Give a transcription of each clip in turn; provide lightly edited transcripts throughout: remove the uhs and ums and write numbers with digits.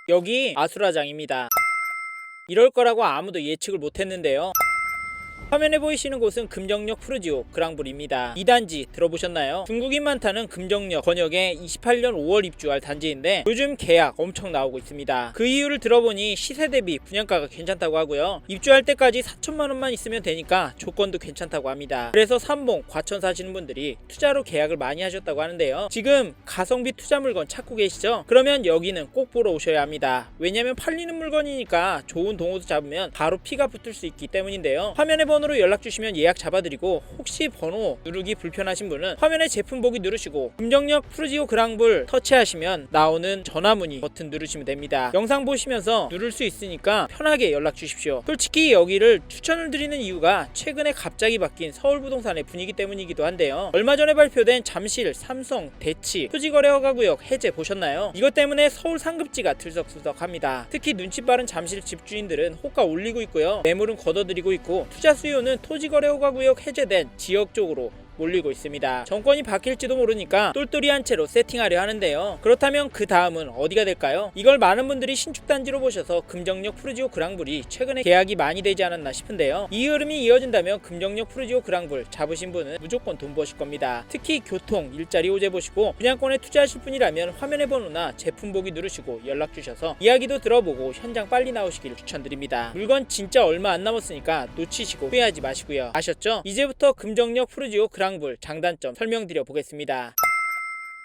여기 아수라장입니다. 이럴 거라고 아무도 예측을 못했는데요. 화면에 보이시는 곳은 금정역 푸르지오 그랑블입니다. 이 단지 들어보셨나요? 중국인만 타는 금정역 권역에 28년 5월 입주할 단지인데 요즘 계약 엄청 나오고 있습니다. 그 이유를 들어보니 시세 대비 분양가가 괜찮다고 하고요. 입주할 때까지 4천만원만 있으면 되니까 조건도 괜찮다고 합니다. 그래서 삼봉, 과천 사시는 분들이 투자로 계약을 많이 하셨다고 하는데요. 지금 가성비 투자 물건 찾고 계시죠? 그러면 여기는 꼭 보러 오셔야 합니다. 왜냐면 팔리는 물건이니까 좋은 동호수 잡으면 바로 피가 붙을 수 있기 때문인데요. 화면에 번호로 연락주시면 예약 잡아드리고, 혹시 번호 누르기 불편하신 분은 화면에 제품 보기 누르시고 금정역 푸르지오 그랑블 터치하시면 나오는 전화문의 버튼 누르시면 됩니다. 영상 보시면서 누를 수 있으니까 편하게 연락 주십시오. 솔직히 여기를 추천을 드리는 이유가 최근에 갑자기 바뀐 서울부동산의 분위기 때문이기도 한데요. 얼마 전에 발표된 잠실, 삼성, 대치 토지거래허가구역 해제 보셨나요? 이것 때문에 서울 상급지가 들썩들썩합니다. 특히 눈치 빠른 잠실 집주인들은 호가 올리고 있고요. 매물은 걷어들이고 있고, 투자 수요는 토지거래허가구역 해제된 지역 쪽으로 몰리고 있습니다. 정권이 바뀔지도 모르니까 똘똘이한 채로 세팅하려 하는데요. 그렇다면 그 다음은 어디가 될까요? 이걸 많은 분들이 신축단지로 보셔서 금정역 푸르지오 그랑블이 최근에 계약이 많이 되지 않았나 싶은데요. 이 흐름이 이어진다면 금정역 푸르지오 그랑블 잡으신 분은 무조건 돈 버실 겁니다. 특히 교통, 일자리 호재 보시고 분양권에 투자하실 분이라면 화면의 번호나 제품 보기 누르시고 연락 주셔서 이야기도 들어보고 현장 빨리 나오시길 추천드립니다. 물건 진짜 얼마 안 남았으니까 놓치시고 후회하지 마시고요. 아셨죠? 이제부터 금정역 푸르지오 그랑블 장단점 설명드려 보겠습니다.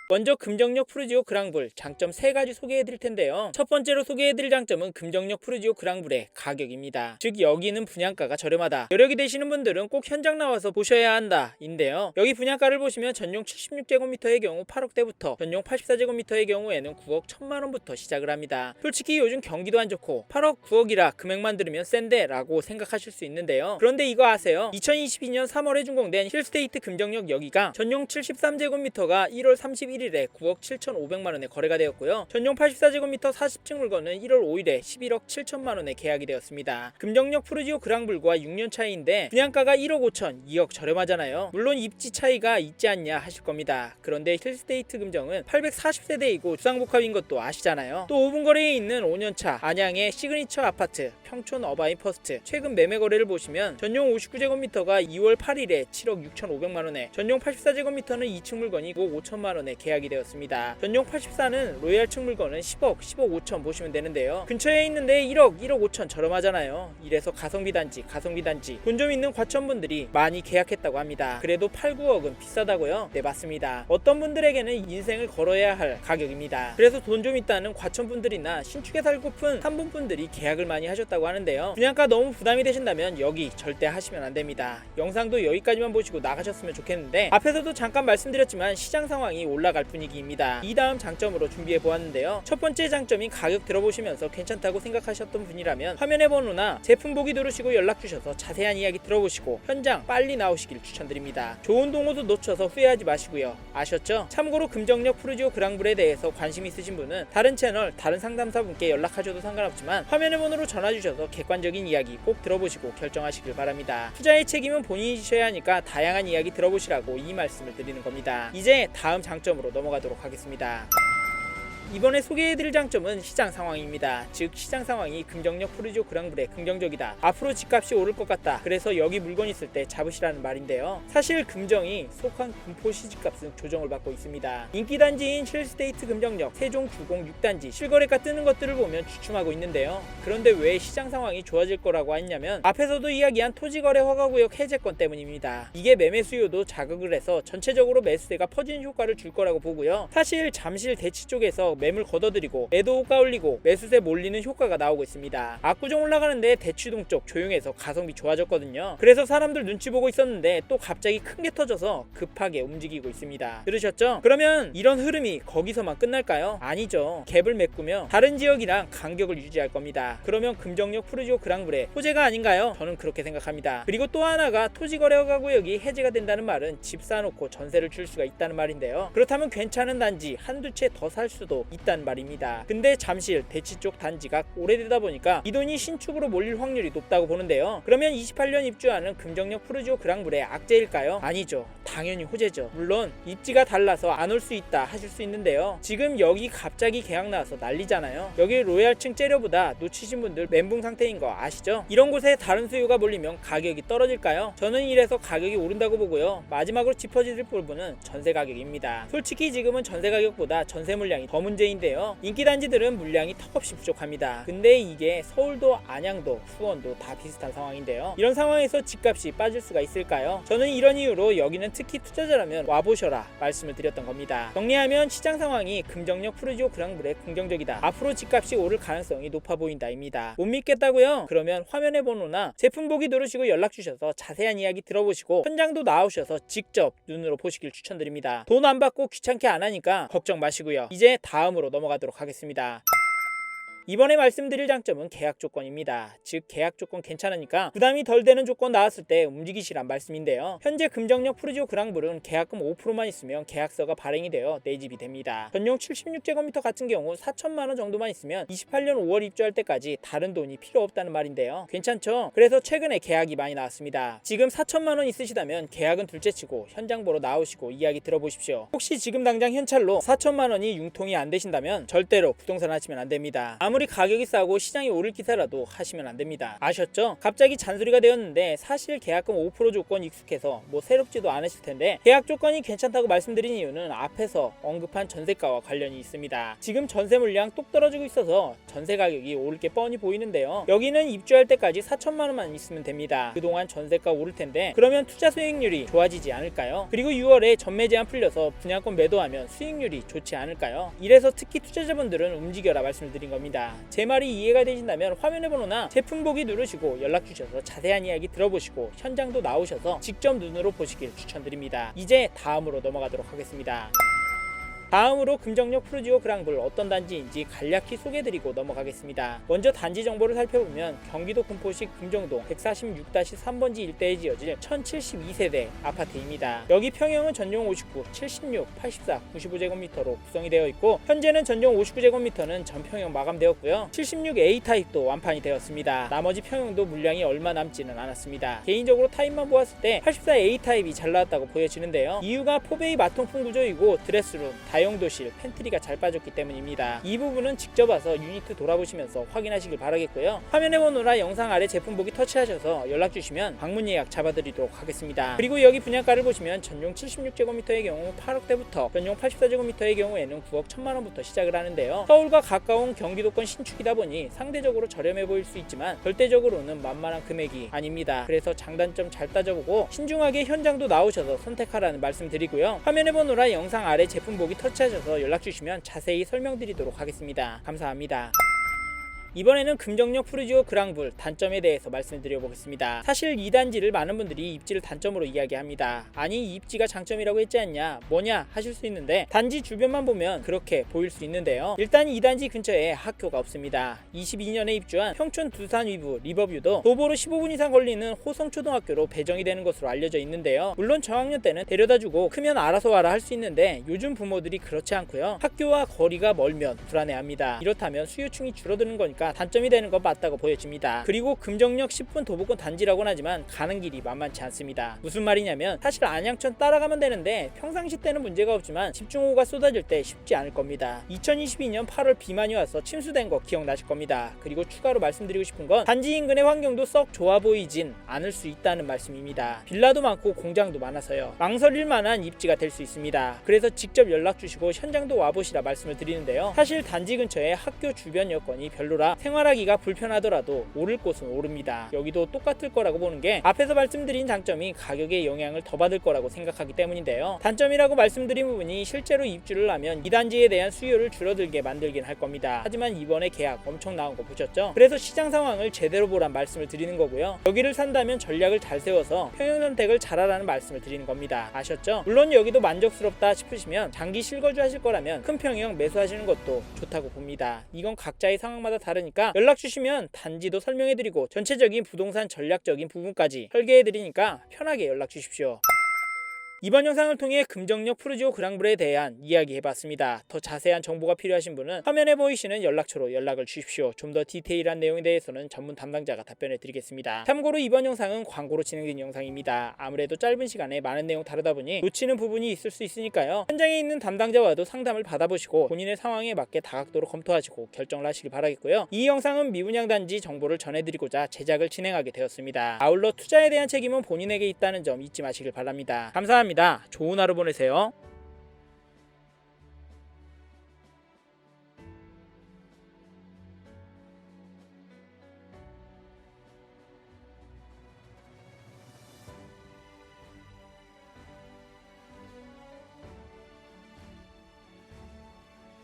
먼저 금정역 푸르지오 그랑블 장점 3가지 소개해드릴 텐데요. 첫 번째로 소개해드릴 장점은 금정역 푸르지오 그랑블의 가격입니다. 즉 여기는 분양가가 저렴하다. 여력이 되시는 분들은 꼭 현장 나와서 보셔야 한다 인데요. 여기 분양가를 보시면 전용 76제곱미터의 경우 8억대부터 전용 84제곱미터의 경우에는 9억 1000만원부터 시작을 합니다. 솔직히 요즘 경기도 안 좋고 8억 9억이라 금액만 들으면 센데 라고 생각하실 수 있는데요. 그런데 이거 아세요? 2022년 3월에 준공된 힐스테이트 금정역 여기가 전용 73제곱미터가 1월 31일에 9억 7,500만원에 거래가 되었고요. 전용 84제곱미터 40층 물건은 1월 5일에 11억 7천만원에 계약이 되었습니다. 금정역 푸르지오 그랑블과 6년 차이인데 분양가가 1억 5천, 2억 저렴하잖아요. 물론 입지 차이가 있지 않냐 하실 겁니다. 그런데 힐스테이트 금정은 840세대이고 주상복합인 것도 아시잖아요. 또 5분 거리에 있는 5년차 안양의 시그니처 아파트 평촌 어바인 퍼스트 최근 매매 거래를 보시면 전용 59제곱미터가 2월 8일에 7억 6,500만원에 전용 84제곱미터는 2층 물건이 9억 5천만원에 계약이 되었습니다. 전용 84는 로얄층 물건은 10억 5천 보시면 되는데요. 근처에 있는데 1억 5천 저렴하잖아요. 이래서 가성비 단지 돈 좀 있는 과천분들이 많이 계약했다고 합니다. 그래도 8, 9억은 비싸다고요? 네, 맞습니다. 어떤 분들에게는 인생을 걸어야 할 가격입니다. 그래서 돈 좀 있다는 과천분들이나 신축에 살고픈 삼봉분들이 계약을 많이 하셨다고 하는데요. 분양가 너무 부담이 되신다면 여기 절대 하시면 안 됩니다. 영상도 여기까지만 보시고 나가셨으면 좋겠는데, 앞에서도 잠깐 말씀드렸지만 시장 상황이 올라갈 분위기입니다. 이 다음 장점으로 준비해 보았는데요. 첫 번째 장점인 가격 들어보시면서 괜찮다고 생각하셨던 분이라면 화면의 번호나 제품 보기 누르시고 연락 주셔서 자세한 이야기 들어보시고 현장 빨리 나오시길 추천드립니다. 좋은 동호도 놓쳐서 후회하지 마시고요. 아셨죠? 참고로 금정역 푸르지오 그랑블에 대해서 관심 있으신 분은 다른 채널, 다른 상담사분께 연락하셔도 상관없지만 화면의 번호로 전화 주셔서 객관적인 이야기 꼭 들어보시고 결정하시길 바랍니다. 투자의 책임은 본인이 지셔야 하니까 다양한 이야기 들어보시라고 이 말씀을 드리는 겁니다. 이제 다음 장점으로 넘어가도록 하겠습니다. 이번에 소개해드릴 장점은 시장 상황입니다. 즉 시장 상황이 금정역 푸르지오 그랑블에 긍정적이다. 앞으로 집값이 오를 것 같다. 그래서 여기 물건 있을 때 잡으시라는 말인데요. 사실 금정이 속한 금포 시집값은 조정을 받고 있습니다. 인기 단지인 힐스테이트 금정역, 세종 주공 6단지 실거래가 뜨는 것들을 보면 주춤하고 있는데요. 그런데 왜 시장 상황이 좋아질 거라고 했냐면 앞에서도 이야기한 토지거래 허가구역 해제권 때문입니다. 이게 매매 수요도 자극을 해서 전체적으로 매수세가 퍼지는 효과를 줄 거라고 보고요. 사실 잠실 대치 쪽에서 매물 걷어들이고 매도 호가 올리고 매수세 몰리는 효과가 나오고 있습니다. 압구정 올라가는데 대치동 쪽 조용해서 가성비 좋아졌거든요. 그래서 사람들 눈치 보고 있었는데 또 갑자기 큰 게 터져서 급하게 움직이고 있습니다. 들으셨죠? 그러면 이런 흐름이 거기서만 끝날까요? 아니죠. 갭을 메꾸며 다른 지역이랑 간격을 유지할 겁니다. 그러면 금정역 푸르지오 그랑블의 호재가 아닌가요? 저는 그렇게 생각합니다. 그리고 또 하나가 토지거래허가구역이 해제가 된다는 말은 집 사놓고 전세를 줄 수가 있다는 말인데요. 그렇다면 괜찮은 단지 한두 채 더 살 수도 있단 말입니다. 근데 잠실, 대치 쪽 단지가 오래되다 보니까 이 돈이 신축으로 몰릴 확률이 높다고 보는데요. 그러면 28년 입주하는 금정역 푸르지오 그랑블의 악재일까요? 아니죠. 당연히 호재죠. 물론 입지가 달라서 안 올 수 있다 하실 수 있는데요. 지금 여기 갑자기 계약 나와서 난리잖아요. 여기 로얄층 째려보다 놓치신 분들 멘붕 상태인 거 아시죠? 이런 곳에 다른 수요가 몰리면 가격이 떨어질까요? 저는 이래서 가격이 오른다고 보고요. 마지막으로 짚어드릴 부분은 전세 가격입니다. 솔직히 지금은 전세 가격보다 전세 물량이 더 문제인데요. 인기 단지들은 물량이 턱없이 부족합니다. 근데 이게 서울도, 안양도, 수원도 다 비슷한 상황인데요. 이런 상황에서 집값이 빠질 수가 있을까요? 저는 이런 이유로 여기는 특히 투자자라면 와보셔라 말씀을 드렸던 겁니다. 정리하면 시장 상황이 금정역 푸르지오 그랑블에 긍정적이다. 앞으로 집값이 오를 가능성이 높아 보인다입니다. 못 믿겠다고요? 그러면 화면의 번호나 제품 보기 누르시고 연락 주셔서 자세한 이야기 들어보시고 현장도 나오셔서 직접 눈으로 보시길 추천드립니다. 돈 안 받고 귀찮게 안 하니까 걱정 마시고요. 이제 다음으로 넘어가도록 하겠습니다. 이번에 말씀드릴 장점은 계약 조건입니다. 즉 계약 조건 괜찮으니까 부담이 덜 되는 조건 나왔을 때 움직이시란 말씀인데요. 현재 금정역 푸르지오 그랑블은 계약금 5%만 있으면 계약서가 발행이 되어 내집이 됩니다. 전용 76제곱미터 같은 경우 4천만원 정도만 있으면 28년 5월 입주할 때까지 다른 돈이 필요 없다는 말인데요. 괜찮죠? 그래서 최근에 계약이 많이 나왔습니다. 지금 4천만원 있으시다면 계약은 둘째치고 현장 보러 나오시고 이야기 들어보십시오. 혹시 지금 당장 현찰로 4천만원이 융통이 안 되신다면 절대로 부동산 하시면 안 됩니다. 아무리 가격이 싸고 시장이 오를 기세라도 하시면 안 됩니다. 아셨죠? 갑자기 잔소리가 되었는데 사실 계약금 5% 조건 익숙해서 뭐 새롭지도 않으실 텐데 계약 조건이 괜찮다고 말씀드린 이유는 앞에서 언급한 전세가와 관련이 있습니다. 지금 전세 물량 똑 떨어지고 있어서 전세 가격이 오를 게 뻔히 보이는데요. 여기는 입주할 때까지 4천만 원만 있으면 됩니다. 그동안 전세가 오를 텐데 그러면 투자 수익률이 좋아지지 않을까요? 그리고 6월에 전매 제한 풀려서 분양권 매도하면 수익률이 좋지 않을까요? 이래서 특히 투자자분들은 움직여라 말씀을 드린 겁니다. 제 말이 이해가 되신다면 화면의 번호나 제품 보기 누르시고 연락 주셔서 자세한 이야기 들어보시고 현장도 나오셔서 직접 눈으로 보시길 추천드립니다. 이제 다음으로 넘어가도록 하겠습니다. 다음으로 금정역 푸르지오 그랑블 어떤 단지인지 간략히 소개드리고 넘어가겠습니다. 먼저 단지 정보를 살펴보면 경기도 군포시 금정동 146-3번지 일대에 지어질 1072세대 아파트입니다. 여기 평형은 전용 59, 76, 84, 95제곱미터로 구성이 되어 있고 현재는 전용 59제곱미터는 전평형 마감되었고요. 76A 타입도 완판이 되었습니다. 나머지 평형도 물량이 얼마 남지는 않았습니다. 개인적으로 타입만 보았을 때 84A 타입이 잘 나왔다고 보여지는데요. 이유가 포베이 마통풍 구조이고 드레스룸, 다용도실, 팬트리가 잘 빠졌기 때문입니다. 이 부분은 직접 와서 유니트 돌아보시면서 확인하시길 바라겠고요. 화면의 번호나 영상 아래 제품 보기 터치하셔서 연락 주시면 방문 예약 잡아드리도록 하겠습니다. 그리고 여기 분양가를 보시면 전용 76제곱미터의 경우 8억대부터 전용 84제곱미터의 경우에는 9억 1천만원부터 시작을 하는데요. 서울과 가까운 경기도권 신축이다 보니 상대적으로 저렴해 보일 수 있지만 절대적으로는 만만한 금액이 아닙니다. 그래서 장단점 잘 따져보고 신중하게 현장도 나오셔서 선택하라는 말씀 드리고요. 화면의 번호나 영상 아래 제품 보기 터치하셔서 연락 주시면 자세히 설명드리도록 하겠습니다. 감사합니다. 이번에는 금정역 푸르지오 그랑블 단점에 대해서 말씀드려보겠습니다. 사실 이 단지를 많은 분들이 입지를 단점으로 이야기합니다. 아니 입지가 장점이라고 했지 않냐 뭐냐 하실 수 있는데 단지 주변만 보면 그렇게 보일 수 있는데요. 일단 이 단지 근처에 학교가 없습니다. 22년에 입주한 평촌 두산 위브 리버뷰도 도보로 15분 이상 걸리는 호성초등학교로 배정이 되는 것으로 알려져 있는데요. 물론 저학년 때는 데려다주고 크면 알아서 와라 할 수 있는데 요즘 부모들이 그렇지 않고요. 학교와 거리가 멀면 불안해합니다. 이렇다면 수요층이 줄어드는 거니까 단점이 되는 건 맞다고 보여집니다. 그리고 금정역 10분 도보권 단지라고는 하지만 가는 길이 만만치 않습니다. 무슨 말이냐면 사실 안양천 따라가면 되는데 평상시 때는 문제가 없지만 집중호우가 쏟아질 때 쉽지 않을 겁니다. 2022년 8월 비만이 와서 침수된 거 기억나실 겁니다. 그리고 추가로 말씀드리고 싶은 건 단지 인근의 환경도 썩 좋아 보이진 않을 수 있다는 말씀입니다. 빌라도 많고 공장도 많아서요. 망설일 만한 입지가 될 수 있습니다. 그래서 직접 연락 주시고 현장도 와보시라 말씀을 드리는데요. 사실 단지 근처에 학교 주변 여건이 별로라 생활하기가 불편하더라도 오를 곳은 오릅니다. 여기도 똑같을 거라고 보는 게 앞에서 말씀드린 장점이 가격에 영향을 더 받을 거라고 생각하기 때문인데요. 단점이라고 말씀드린 부분이 실제로 입주를 하면 이 단지에 대한 수요를 줄어들게 만들긴 할 겁니다. 하지만 이번에 계약 엄청 나온 거 보셨죠? 그래서 시장 상황을 제대로 보란 말씀을 드리는 거고요. 여기를 산다면 전략을 잘 세워서 평형 선택을 잘하라는 말씀을 드리는 겁니다. 아셨죠? 물론 여기도 만족스럽다 싶으시면 장기 실거주 하실 거라면 큰 평형 매수하시는 것도 좋다고 봅니다. 이건 각자의 상황마다 다르니까 연락 주시면 단지도 설명해드리고 전체적인 부동산 전략적인 부분까지 설계해드리니까 편하게 연락 주십시오. 이번 영상을 통해 금정역 푸르지오 그랑블에 대한 이야기 해봤습니다. 더 자세한 정보가 필요하신 분은 화면에 보이시는 연락처로 연락을 주십시오. 좀 더 디테일한 내용에 대해서는 전문 담당자가 답변해 드리겠습니다. 참고로 이번 영상은 광고로 진행된 영상입니다. 아무래도 짧은 시간에 많은 내용 다루다 보니 놓치는 부분이 있을 수 있으니까요. 현장에 있는 담당자와도 상담을 받아보시고 본인의 상황에 맞게 다각도로 검토하시고 결정을 하시길 바라겠고요. 이 영상은 미분양단지 정보를 전해드리고자 제작을 진행하게 되었습니다. 아울러 투자에 대한 책임은 본인에게 있다는 점 잊지 마시길 바랍니다. 감사합니다. 좋은 하루 보내세요.